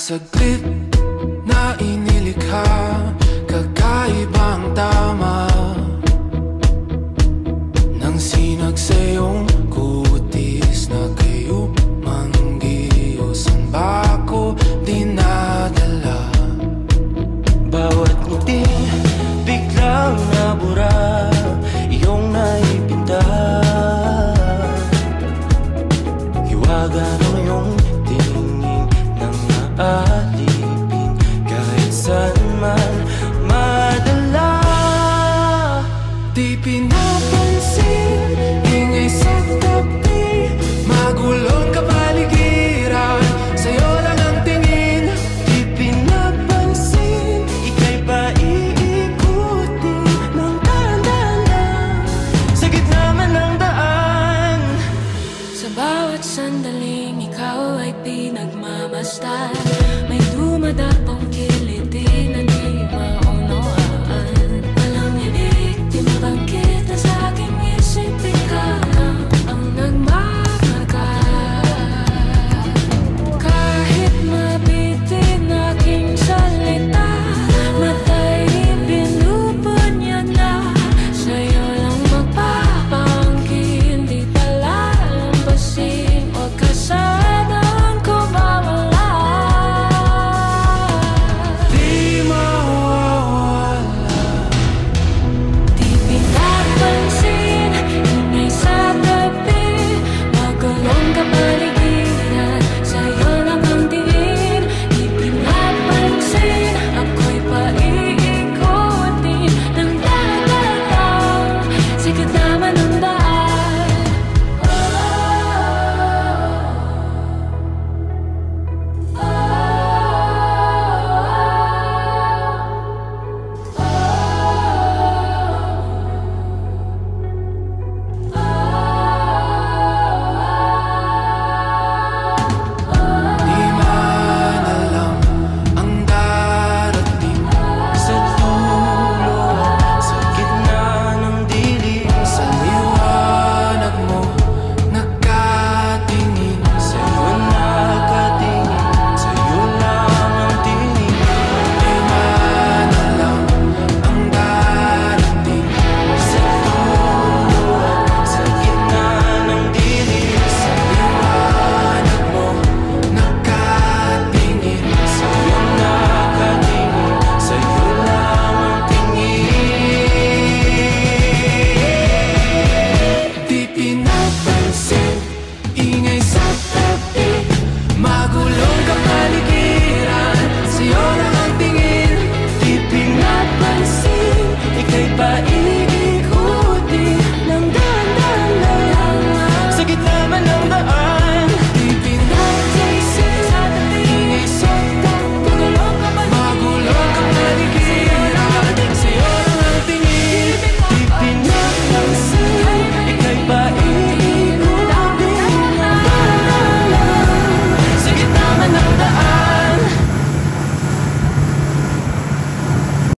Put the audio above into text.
saglit na inilikha, kakaibang tama nang sinag sa iyong kutis na kayo manggiyos. Ang bako dinadala, bawat ngiti biglang nabura, iyong naipinta. Hiwaga ng iyong tingin nang naalipin, kahit saan man madala. Di pinapansin, ingay sa tabi, magulong kapaligiran, sa'yo lang ang tingin. Di pinapansin, ika'y pa iikutin ng dahan-dahan sa gitna man ng daan. Sa bawat sandaling ikaw ay pinagmamasdan, may dumadaan